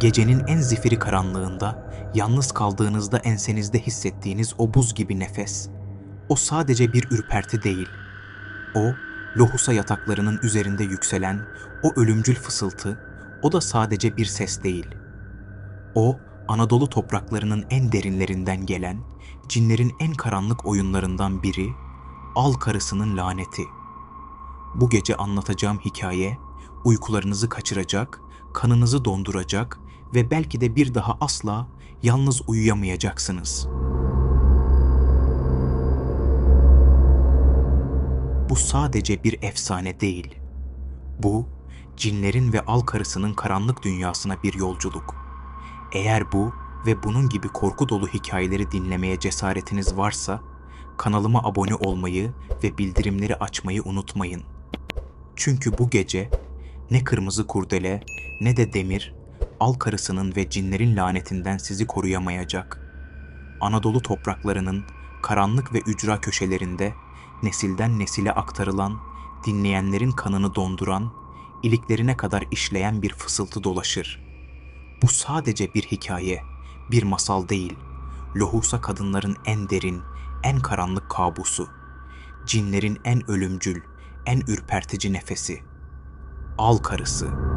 Gecenin en zifiri karanlığında, yalnız kaldığınızda ensenizde hissettiğiniz o buz gibi nefes, o sadece bir ürperti değil. O, lohusa yataklarının üzerinde yükselen o ölümcül fısıltı, o da sadece bir ses değil. O, Anadolu topraklarının en derinlerinden gelen, cinlerin en karanlık oyunlarından biri, Al Karısı'nın laneti. Bu gece anlatacağım hikaye, uykularınızı kaçıracak, kanınızı donduracak ve belki de bir daha asla yalnız uyuyamayacaksınız. Bu sadece bir efsane değil. Bu, cinlerin ve Al Karısı'nın karanlık dünyasına bir yolculuk. Eğer bu ve bunun gibi korku dolu hikayeleri dinlemeye cesaretiniz varsa, kanalıma abone olmayı ve bildirimleri açmayı unutmayın. Çünkü bu gece ne kırmızı kurdele ne de demir, Al Karısı'nın ve cinlerin lanetinden sizi koruyamayacak. Anadolu topraklarının karanlık ve ücra köşelerinde nesilden nesile aktarılan, dinleyenlerin kanını donduran, iliklerine kadar işleyen bir fısıltı dolaşır. Bu sadece bir hikaye, bir masal değil. Lohusa kadınların en derin, en karanlık kabusu. Cinlerin en ölümcül, en ürpertici nefesi. Al Karısı.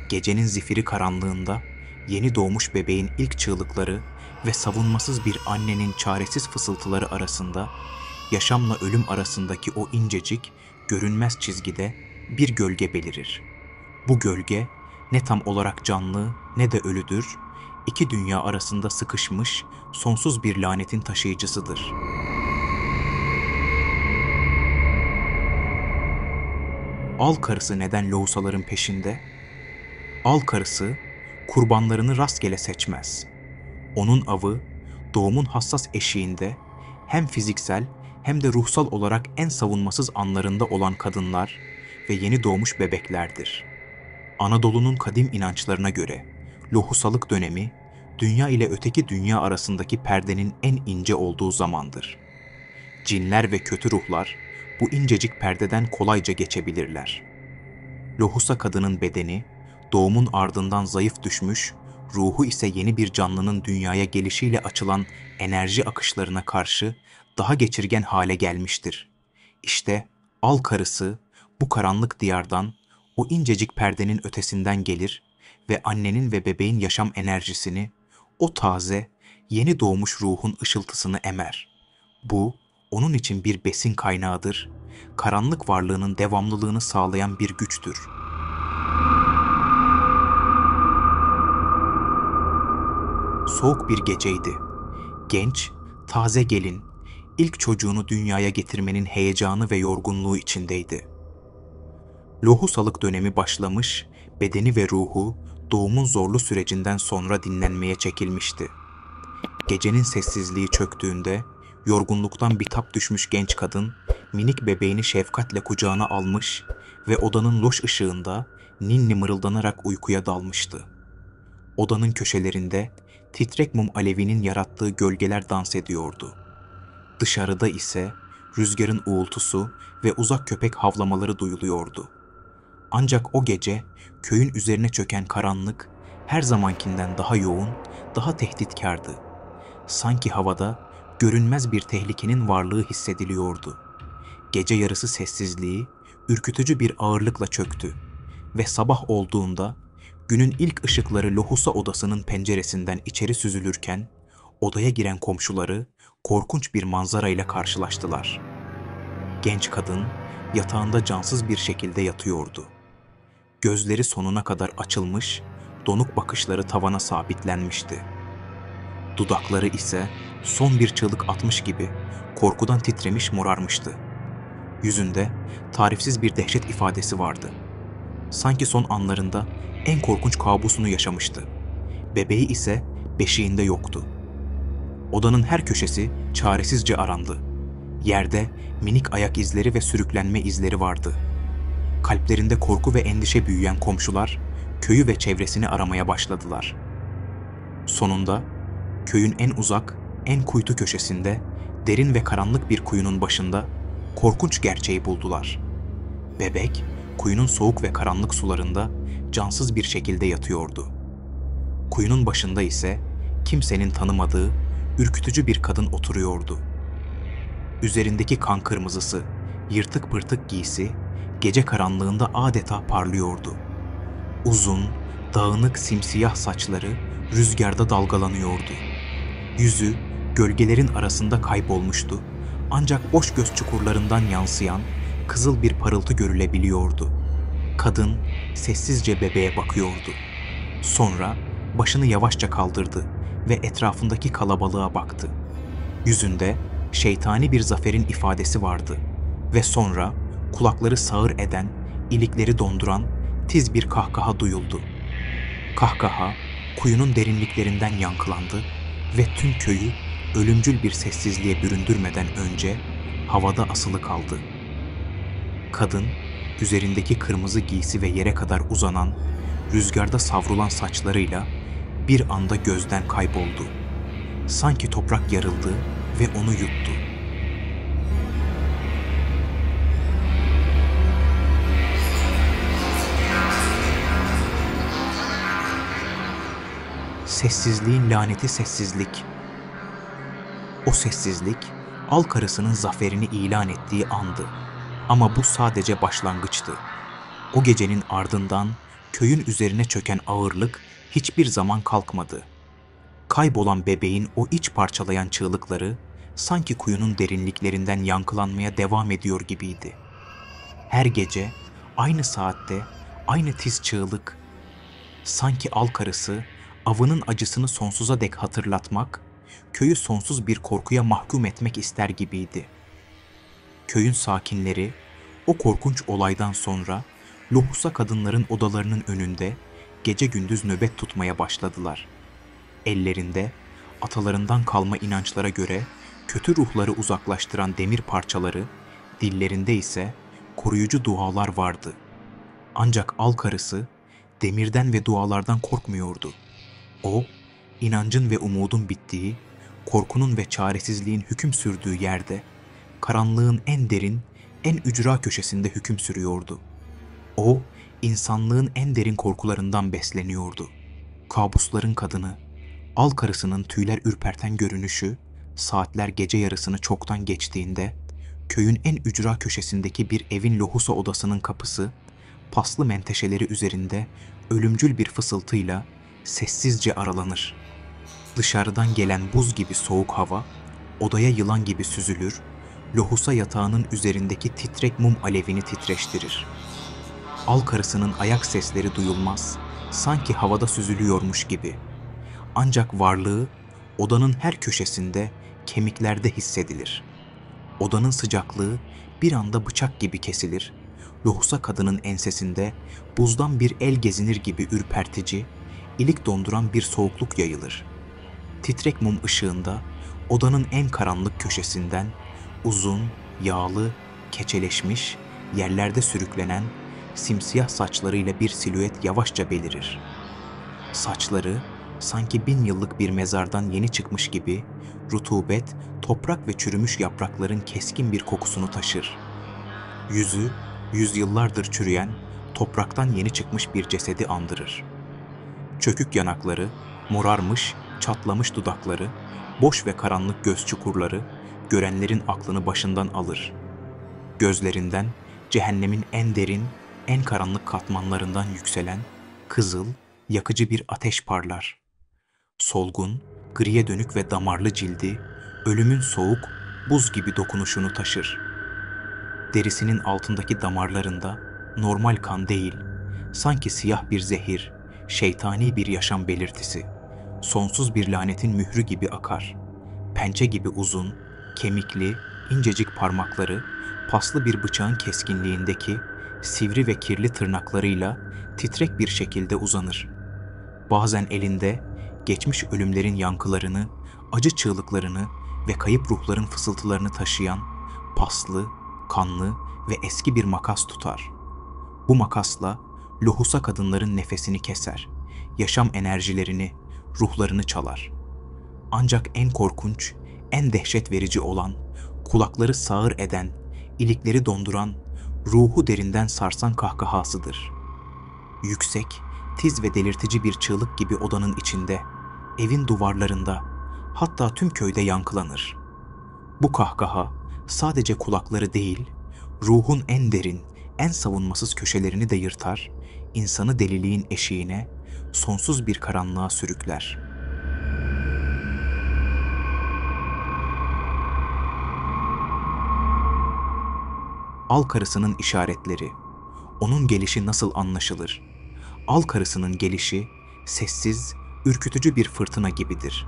Gecenin zifiri karanlığında yeni doğmuş bebeğin ilk çığlıkları ve savunmasız bir annenin çaresiz fısıltıları arasında, yaşamla ölüm arasındaki o incecik, görünmez çizgide bir gölge belirir. Bu gölge ne tam olarak canlı ne de ölüdür, iki dünya arasında sıkışmış sonsuz bir lanetin taşıyıcısıdır. Al Karısı neden lohusaların peşinde? Al Karısı kurbanlarını rastgele seçmez. Onun avı doğumun hassas eşiğinde hem fiziksel hem de ruhsal olarak en savunmasız anlarında olan kadınlar ve yeni doğmuş bebeklerdir. Anadolu'nun kadim inançlarına göre lohusalık dönemi, dünya ile öteki dünya arasındaki perdenin en ince olduğu zamandır. Cinler ve kötü ruhlar bu incecik perdeden kolayca geçebilirler. Lohusa kadının bedeni, doğumun ardından zayıf düşmüş, ruhu ise yeni bir canlının dünyaya gelişiyle açılan enerji akışlarına karşı daha geçirgen hale gelmiştir. İşte Al Karısı bu karanlık diyardan, o incecik perdenin ötesinden gelir ve annenin ve bebeğin yaşam enerjisini, o taze, yeni doğmuş ruhun ışıltısını emer. Bu, onun için bir besin kaynağıdır, karanlık varlığının devamlılığını sağlayan bir güçtür. Soğuk bir geceydi. Genç, taze gelin, ilk çocuğunu dünyaya getirmenin heyecanı ve yorgunluğu içindeydi. Lohusalık dönemi başlamış, bedeni ve ruhu doğumun zorlu sürecinden sonra dinlenmeye çekilmişti. Gecenin sessizliği çöktüğünde, yorgunluktan bitap düşmüş genç kadın, minik bebeğini şefkatle kucağına almış ve odanın loş ışığında ninni mırıldanarak uykuya dalmıştı. Odanın köşelerinde titrek mum alevinin yarattığı gölgeler dans ediyordu. Dışarıda ise rüzgarın uğultusu ve uzak köpek havlamaları duyuluyordu. Ancak o gece köyün üzerine çöken karanlık her zamankinden daha yoğun, daha tehditkardı. Sanki havada görünmez bir tehlikenin varlığı hissediliyordu. Gece yarısı sessizliği ürkütücü bir ağırlıkla çöktü ve sabah olduğunda günün ilk ışıkları lohusa odasının penceresinden içeri süzülürken odaya giren komşuları korkunç bir manzarayla karşılaştılar. Genç kadın yatağında cansız bir şekilde yatıyordu. Gözleri sonuna kadar açılmış, donuk bakışları tavana sabitlenmişti. Dudakları ise son bir çığlık atmış gibi korkudan titremiş morarmıştı. Yüzünde tarifsiz bir dehşet ifadesi vardı. Sanki son anlarında en korkunç kabusunu yaşamıştı. Bebeği ise beşiğinde yoktu. Odanın her köşesi çaresizce arandı. Yerde minik ayak izleri ve sürüklenme izleri vardı. Kalplerinde korku ve endişe büyüyen komşular köyü ve çevresini aramaya başladılar. Sonunda köyün en uzak, en kuytu köşesinde, derin ve karanlık bir kuyunun başında korkunç gerçeği buldular. Bebek kuyunun soğuk ve karanlık sularında cansız bir şekilde yatıyordu. Kuyunun başında ise kimsenin tanımadığı ürkütücü bir kadın oturuyordu. Üzerindeki kan kırmızısı, yırtık pırtık giysi gece karanlığında adeta parlıyordu. Uzun, dağınık simsiyah saçları rüzgarda dalgalanıyordu. Yüzü gölgelerin arasında kaybolmuştu. Ancak boş göz çukurlarından yansıyan kızıl bir parıltı görülebiliyordu. Kadın sessizce bebeğe bakıyordu. Sonra başını yavaşça kaldırdı ve etrafındaki kalabalığa baktı. Yüzünde şeytani bir zaferin ifadesi vardı ve sonra kulakları sağır eden, ilikleri donduran tiz bir kahkaha duyuldu. Kahkaha kuyunun derinliklerinden yankılandı ve tüm köyü ölümcül bir sessizliğe büründürmeden önce havada asılı kaldı. Kadın, üzerindeki kırmızı giysi ve yere kadar uzanan, rüzgarda savrulan saçlarıyla bir anda gözden kayboldu. Sanki toprak yarıldı ve onu yuttu. Sessizliğin laneti sessizlik. O sessizlik, al karısının zaferini ilan ettiği andı. Ama bu sadece başlangıçtı. O gecenin ardından köyün üzerine çöken ağırlık hiçbir zaman kalkmadı. Kaybolan bebeğin o iç parçalayan çığlıkları sanki kuyunun derinliklerinden yankılanmaya devam ediyor gibiydi. Her gece, aynı saatte, aynı tiz çığlık. Sanki al karısı, avının acısını sonsuza dek hatırlatmak, köyü sonsuz bir korkuya mahkum etmek ister gibiydi. Köyün sakinleri, o korkunç olaydan sonra lohusa kadınların odalarının önünde gece gündüz nöbet tutmaya başladılar. Ellerinde, atalarından kalma inançlara göre kötü ruhları uzaklaştıran demir parçaları, dillerinde ise koruyucu dualar vardı. Ancak al karısı, demirden ve dualardan korkmuyordu. O, inancın ve umudun bittiği, korkunun ve çaresizliğin hüküm sürdüğü yerde, karanlığın en derin, en ücra köşesinde hüküm sürüyordu. O, insanlığın en derin korkularından besleniyordu. Kabusların kadını, al karısının tüyler ürperten görünüşü, saatler gece yarısını çoktan geçtiğinde, köyün en ücra köşesindeki bir evin lohusa odasının kapısı, paslı menteşeleri üzerinde ölümcül bir fısıltıyla sessizce aralanır. Dışarıdan gelen buz gibi soğuk hava, odaya yılan gibi süzülür, lohusa yatağının üzerindeki titrek mum alevini titreştirir. Al karısının ayak sesleri duyulmaz, sanki havada süzülüyormuş gibi. Ancak varlığı odanın her köşesinde, kemiklerde hissedilir. Odanın sıcaklığı bir anda bıçak gibi kesilir. Lohusa kadının ensesinde buzdan bir el gezinir gibi ürpertici, ilik donduran bir soğukluk yayılır. Titrek mum ışığında odanın en karanlık köşesinden uzun, yağlı, keçeleşmiş, yerlerde sürüklenen, simsiyah saçlarıyla bir silüet yavaşça belirir. Saçları sanki 1000 yıllık bir mezardan yeni çıkmış gibi rutubet, toprak ve çürümüş yaprakların keskin bir kokusunu taşır. Yüzü, yüzyıllardır çürüyen, topraktan yeni çıkmış bir cesedi andırır. Çökük yanakları, morarmış, çatlamış dudakları, boş ve karanlık göz çukurları, görenlerin aklını başından alır. Gözlerinden, cehennemin en derin, en karanlık katmanlarından yükselen, kızıl, yakıcı bir ateş parlar. Solgun, griye dönük ve damarlı cildi, ölümün soğuk, buz gibi dokunuşunu taşır. Derisinin altındaki damarlarında normal kan değil, sanki siyah bir zehir, şeytani bir yaşam belirtisi, sonsuz bir lanetin mührü gibi akar. Pençe gibi uzun, kemikli, incecik parmakları, paslı bir bıçağın keskinliğindeki sivri ve kirli tırnaklarıyla titrek bir şekilde uzanır. Bazen elinde geçmiş ölümlerin yankılarını, acı çığlıklarını ve kayıp ruhların fısıltılarını taşıyan paslı, kanlı ve eski bir makas tutar. Bu makasla lohusa kadınların nefesini keser, yaşam enerjilerini, ruhlarını çalar. Ancak en korkunç, en dehşet verici olan, kulakları sağır eden, ilikleri donduran, ruhu derinden sarsan kahkahasıdır. Yüksek, tiz ve delirtici bir çığlık gibi odanın içinde, evin duvarlarında, hatta tüm köyde yankılanır. Bu kahkaha sadece kulakları değil, ruhun en derin, en savunmasız köşelerini de yırtar, insanı deliliğin eşiğine, sonsuz bir karanlığa sürükler. Al karısının işaretleri. Onun gelişi nasıl anlaşılır? Al karısının gelişi sessiz, ürkütücü bir fırtına gibidir.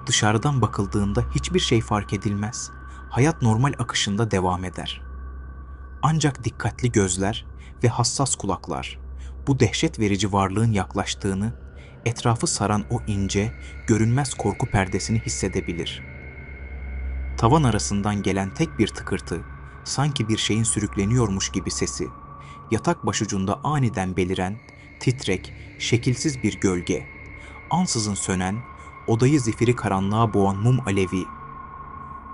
Dışarıdan bakıldığında hiçbir şey fark edilmez. Hayat normal akışında devam eder. Ancak dikkatli gözler ve hassas kulaklar bu dehşet verici varlığın yaklaştığını, etrafı saran o ince, görünmez korku perdesini hissedebilir. Tavan arasından gelen tek bir tıkırtı, sanki bir şeyin sürükleniyormuş gibi sesi, yatak başucunda aniden beliren, titrek, şekilsiz bir gölge, ansızın sönen, odayı zifiri karanlığa boğan mum alevi.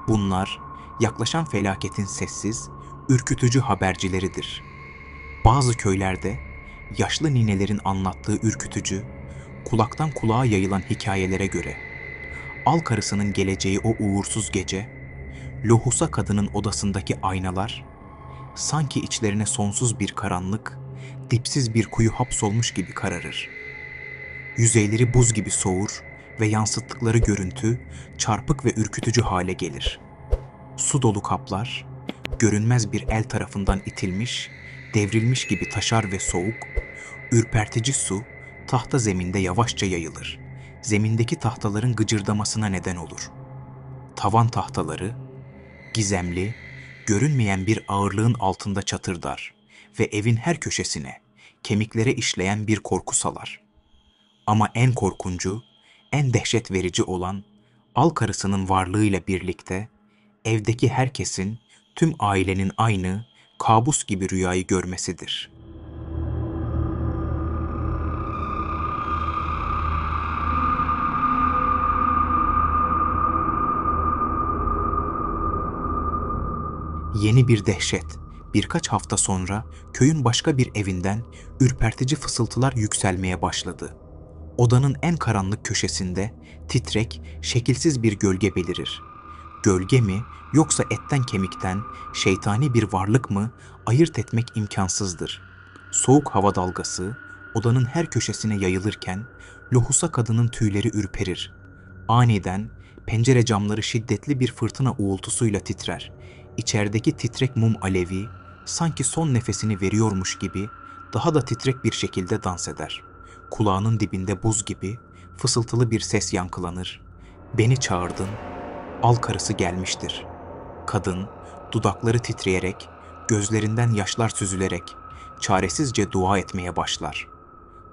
Bunlar, yaklaşan felaketin sessiz, ürkütücü habercileridir. Bazı köylerde, yaşlı ninelerin anlattığı ürkütücü, kulaktan kulağa yayılan hikayelere göre, al karısının geleceği o uğursuz gece, lohusa kadının odasındaki aynalar, sanki içlerine sonsuz bir karanlık, dipsiz bir kuyu hapsolmuş gibi kararır. Yüzeyleri buz gibi soğur ve yansıttıkları görüntü çarpık ve ürkütücü hale gelir. Su dolu kaplar, görünmez bir el tarafından itilmiş, devrilmiş gibi taşar ve soğuk, ürpertici su tahta zeminde yavaşça yayılır. Zemindeki tahtaların gıcırdamasına neden olur. Tavan tahtaları, gizemli, görünmeyen bir ağırlığın altında çatırdar ve evin her köşesine, kemiklere işleyen bir korku salar. Ama en korkuncu, en dehşet verici olan, al karısının varlığıyla birlikte, evdeki herkesin, tüm ailenin aynı, kabus gibi rüyayı görmesidir. Yeni bir dehşet. Birkaç hafta sonra köyün başka bir evinden ürpertici fısıltılar yükselmeye başladı. Odanın en karanlık köşesinde titrek, şekilsiz bir gölge belirir. Gölge mi yoksa etten kemikten şeytani bir varlık mı ayırt etmek imkansızdır. Soğuk hava dalgası odanın her köşesine yayılırken lohusa kadının tüyleri ürperir. Aniden pencere camları şiddetli bir fırtına uğultusuyla titrer. İçerideki titrek mum alevi sanki son nefesini veriyormuş gibi daha da titrek bir şekilde dans eder. Kulağının dibinde buz gibi fısıltılı bir ses yankılanır. "Beni çağırdın, al karısı gelmiştir." Kadın, dudakları titreyerek, gözlerinden yaşlar süzülerek, çaresizce dua etmeye başlar.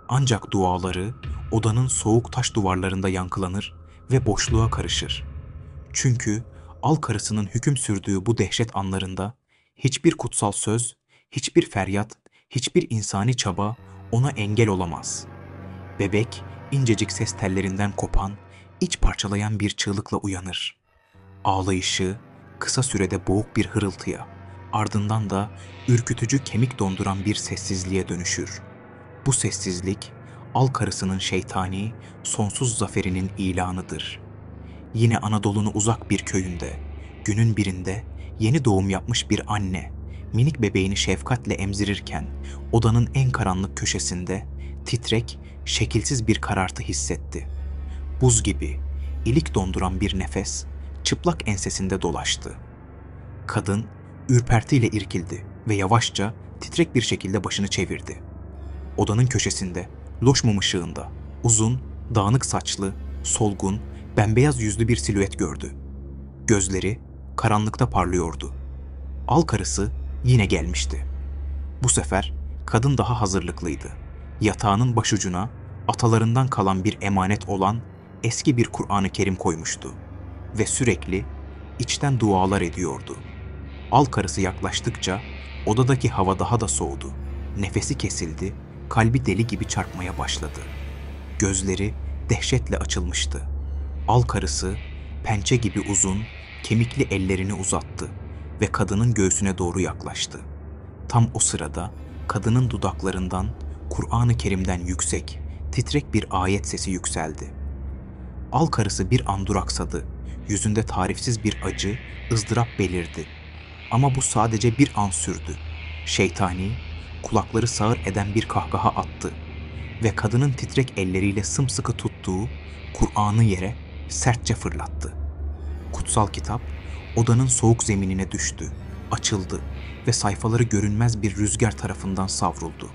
Ancak duaları odanın soğuk taş duvarlarında yankılanır ve boşluğa karışır. Çünkü al karısının hüküm sürdüğü bu dehşet anlarında hiçbir kutsal söz, hiçbir feryat, hiçbir insani çaba ona engel olamaz. Bebek incecik ses tellerinden kopan, iç parçalayan bir çığlıkla uyanır. Ağlayışı kısa sürede boğuk bir hırıltıya, ardından da ürkütücü kemik donduran bir sessizliğe dönüşür. Bu sessizlik, al karısının şeytani, sonsuz zaferinin ilanıdır. Yine Anadolu'nun uzak bir köyünde, günün birinde yeni doğum yapmış bir anne, minik bebeğini şefkatle emzirirken odanın en karanlık köşesinde titrek, şekilsiz bir karartı hissetti. Buz gibi, ilik donduran bir nefes çıplak ensesinde dolaştı. Kadın ürpertiyle irkildi ve yavaşça, titrek bir şekilde başını çevirdi. Odanın köşesinde, loş mum ışığında, uzun, dağınık saçlı, solgun, bembeyaz yüzlü bir silüet gördü. Gözleri karanlıkta parlıyordu. Al karısı yine gelmişti. Bu sefer kadın daha hazırlıklıydı. Yatağının başucuna atalarından kalan bir emanet olan eski bir Kur'an-ı Kerim koymuştu ve sürekli içten dualar ediyordu. Al karısı yaklaştıkça odadaki hava daha da soğudu. Nefesi kesildi, kalbi deli gibi çarpmaya başladı. Gözleri dehşetle açılmıştı. Al karısı pençe gibi uzun, kemikli ellerini uzattı ve kadının göğsüne doğru yaklaştı. Tam o sırada kadının dudaklarından Kur'an-ı Kerim'den yüksek, titrek bir ayet sesi yükseldi. Al karısı bir an duraksadı. Yüzünde tarifsiz bir acı, ızdırap belirdi. Ama bu sadece bir an sürdü. Şeytani, kulakları sağır eden bir kahkaha attı ve kadının titrek elleriyle sımsıkı tuttuğu Kur'an'ı yere sertçe fırlattı. Kutsal kitap odanın soğuk zeminine düştü, açıldı ve sayfaları görünmez bir rüzgar tarafından savruldu.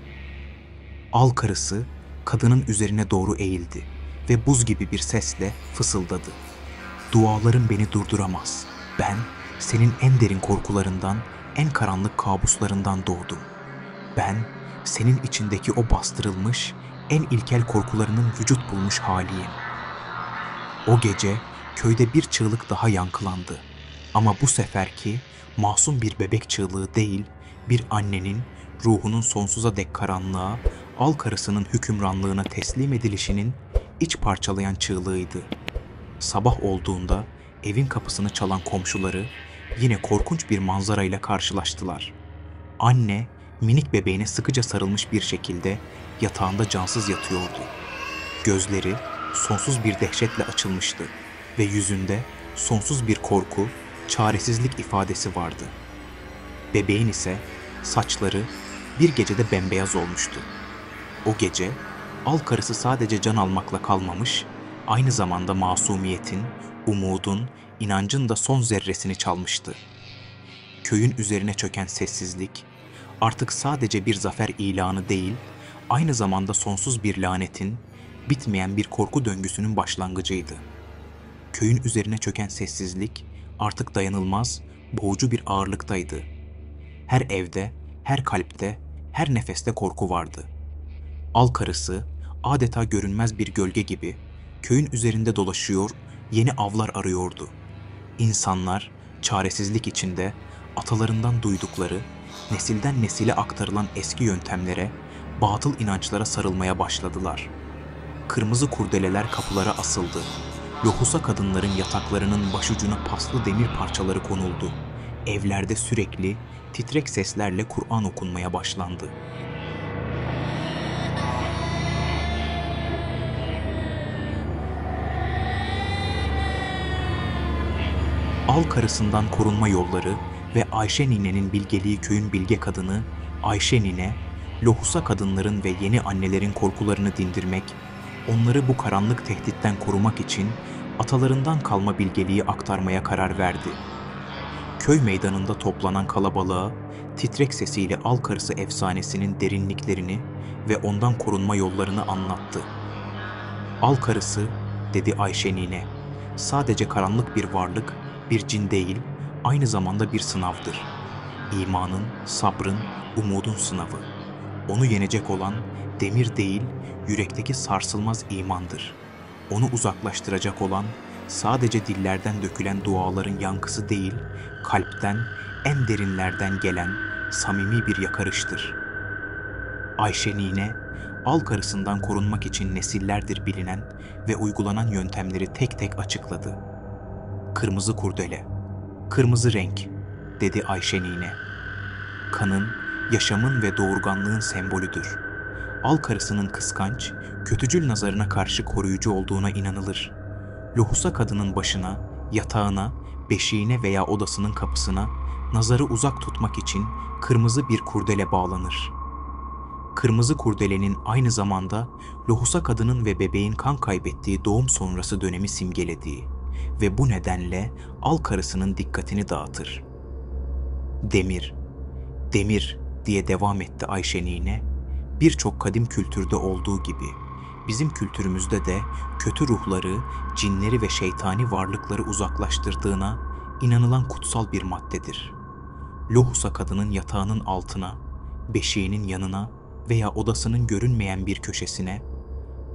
Al karısı kadının üzerine doğru eğildi ve buz gibi bir sesle fısıldadı. Duaların beni durduramaz. Ben senin en derin korkularından, en karanlık kabuslarından doğdum. Ben senin içindeki o bastırılmış, en ilkel korkularının vücut bulmuş haliyim. O gece köyde bir çığlık daha yankılandı. Ama bu seferki masum bir bebek çığlığı değil, bir annenin ruhunun sonsuza dek karanlığa, al karısının hükümranlığına teslim edilişinin iç parçalayan çığlığıydı. Sabah olduğunda evin kapısını çalan komşuları yine korkunç bir manzarayla karşılaştılar. Anne, minik bebeğine sıkıca sarılmış bir şekilde yatağında cansız yatıyordu. Gözleri sonsuz bir dehşetle açılmıştı ve yüzünde sonsuz bir korku, çaresizlik ifadesi vardı. Bebeğin ise saçları bir gecede bembeyaz olmuştu. O gece al karısı sadece can almakla kalmamış, aynı zamanda masumiyetin, umudun, inancın da son zerresini çalmıştı. Köyün üzerine çöken sessizlik, artık sadece bir zafer ilanı değil, aynı zamanda sonsuz bir lanetin, bitmeyen bir korku döngüsünün başlangıcıydı. Köyün üzerine çöken sessizlik artık dayanılmaz, boğucu bir ağırlıktaydı. Her evde, her kalpte, her nefeste korku vardı. Al karısı adeta görünmez bir gölge gibi köyün üzerinde dolaşıyor, yeni avlar arıyordu. İnsanlar çaresizlik içinde atalarından duydukları, nesilden nesile aktarılan eski yöntemlere, batıl inançlara sarılmaya başladılar. Kırmızı kurdeleler kapılara asıldı. Lohusa kadınların yataklarının başucuna paslı demir parçaları konuldu. Evlerde sürekli titrek seslerle Kur'an okunmaya başlandı. Al karısından korunma yolları ve Ayşe ninenin bilgeliği köyün bilge kadını Ayşe nine, lohusa kadınların ve yeni annelerin korkularını dindirmek, onları bu karanlık tehditten korumak için atalarından kalma bilgeliği aktarmaya karar verdi. Köy meydanında toplanan kalabalığa titrek sesiyle Al karısı efsanesinin derinliklerini ve ondan korunma yollarını anlattı. Al karısı, dedi Ayşe nine, sadece karanlık bir varlık, bir cin değil, aynı zamanda bir sınavdır. İmanın, sabrın, umudun sınavı. Onu yenecek olan demir değil, yürekteki sarsılmaz imandır. Onu uzaklaştıracak olan sadece dillerden dökülen duaların yankısı değil, kalpten, en derinlerden gelen samimi bir yakarıştır. Ayşe nine, al karısından korunmak için nesillerdir bilinen ve uygulanan yöntemleri tek tek açıkladı. Kırmızı kurdele, kırmızı renk, dedi Ayşe nine. Kanın, yaşamın ve doğurganlığın sembolüdür. Al karısının kıskanç, kötücül nazarına karşı koruyucu olduğuna inanılır. Lohusa kadının başına, yatağına, beşiğine veya odasının kapısına nazarı uzak tutmak için kırmızı bir kurdele bağlanır. Kırmızı kurdelenin aynı zamanda lohusa kadının ve bebeğin kan kaybettiği doğum sonrası dönemi simgelediği ve bu nedenle al karısının dikkatini dağıtır. Demir, demir diye devam etti Ayşe nine, birçok kadim kültürde olduğu gibi bizim kültürümüzde de kötü ruhları, cinleri ve şeytani varlıkları uzaklaştırdığına inanılan kutsal bir maddedir. Lohusa kadının yatağının altına, beşiğinin yanına veya odasının görünmeyen bir köşesine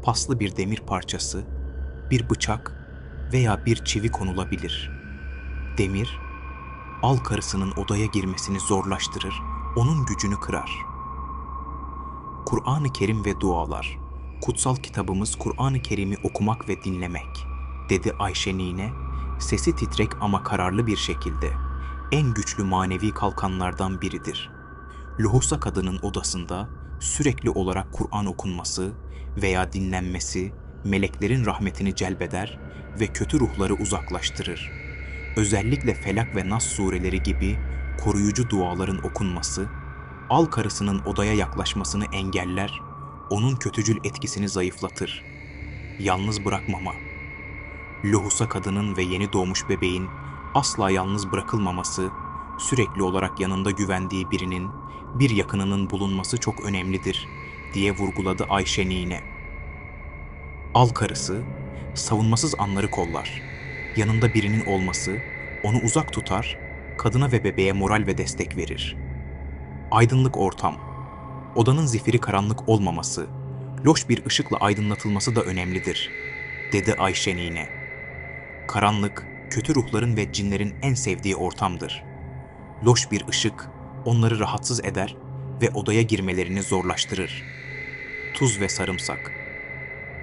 paslı bir demir parçası, bir bıçak veya bir çivi konulabilir. Demir, al karısının odaya girmesini zorlaştırır, onun gücünü kırar. Kur'an-ı Kerim ve dualar. Kutsal kitabımız Kur'an-ı Kerim'i okumak ve dinlemek, dedi Ayşe nine, sesi titrek ama kararlı bir şekilde. En güçlü manevi kalkanlardan biridir. Lohusa kadının odasında sürekli olarak Kur'an okunması veya dinlenmesi meleklerin rahmetini celbeder ve kötü ruhları uzaklaştırır. Özellikle Felak ve Nas sureleri gibi koruyucu duaların okunması, al karısının odaya yaklaşmasını engeller, onun kötücül etkisini zayıflatır. Yalnız bırakmama. Lohusa kadının ve yeni doğmuş bebeğin asla yalnız bırakılmaması, sürekli olarak yanında güvendiği birinin, bir yakınının bulunması çok önemlidir, diye vurguladı Ayşe Nine. Al karısı, savunmasız anları kollar. Yanında birinin olması, onu uzak tutar, kadına ve bebeğe moral ve destek verir. Aydınlık ortam. Odanın zifiri karanlık olmaması, loş bir ışıkla aydınlatılması da önemlidir, dedi Ayşe Nine. Karanlık, kötü ruhların ve cinlerin en sevdiği ortamdır. Loş bir ışık onları rahatsız eder ve odaya girmelerini zorlaştırır. Tuz ve sarımsak.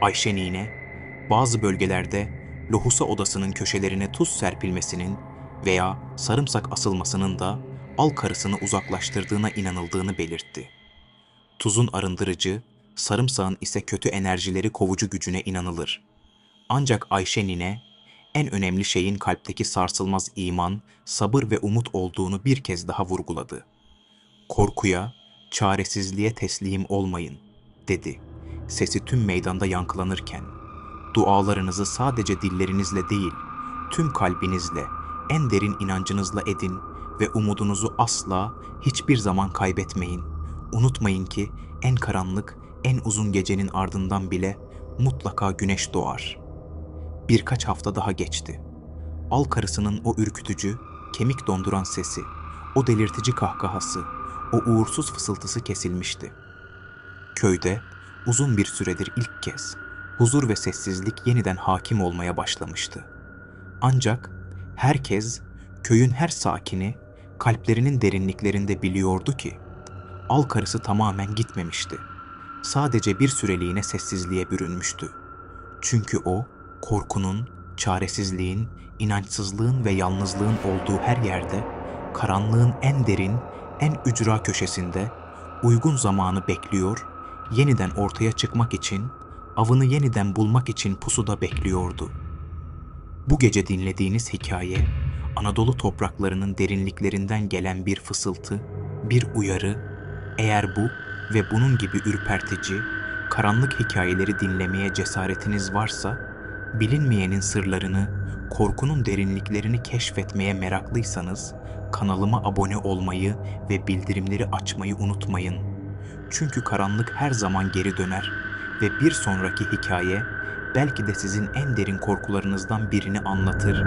Ayşe Nine, bazı bölgelerde lohusa odasının köşelerine tuz serpilmesinin veya sarımsak asılmasının da al karısını uzaklaştırdığına inanıldığını belirtti. Tuzun arındırıcı, sarımsağın ise kötü enerjileri kovucu gücüne inanılır. Ancak Ayşe Nine, en önemli şeyin kalpteki sarsılmaz iman, sabır ve umut olduğunu bir kez daha vurguladı. Korkuya, çaresizliğe teslim olmayın, dedi. Sesi tüm meydanda yankılanırken, dualarınızı sadece dillerinizle değil, tüm kalbinizle, en derin inancınızla edin ve umudunuzu asla, hiçbir zaman kaybetmeyin. Unutmayın ki en karanlık, en uzun gecenin ardından bile mutlaka güneş doğar. Birkaç hafta daha geçti. Al karısının o ürkütücü, kemik donduran sesi, o delirtici kahkahası, o uğursuz fısıltısı kesilmişti. Köyde uzun bir süredir ilk kez huzur ve sessizlik yeniden hakim olmaya başlamıştı. Ancak herkes, köyün her sakini kalplerinin derinliklerinde biliyordu ki al karısı tamamen gitmemişti. Sadece bir süreliğine sessizliğe bürünmüştü. Çünkü o, korkunun, çaresizliğin, inançsızlığın ve yalnızlığın olduğu her yerde, karanlığın en derin, en ücra köşesinde uygun zamanı bekliyor, yeniden ortaya çıkmak için, avını yeniden bulmak için pusuda bekliyordu. Bu gece dinlediğiniz hikaye, Anadolu topraklarının derinliklerinden gelen bir fısıltı, bir uyarı. Eğer bu ve bunun gibi ürpertici, karanlık hikayeleri dinlemeye cesaretiniz varsa, bilinmeyenin sırlarını, korkunun derinliklerini keşfetmeye meraklıysanız, kanalıma abone olmayı ve bildirimleri açmayı unutmayın. Çünkü karanlık her zaman geri döner ve bir sonraki hikaye belki de sizin en derin korkularınızdan birini anlatır.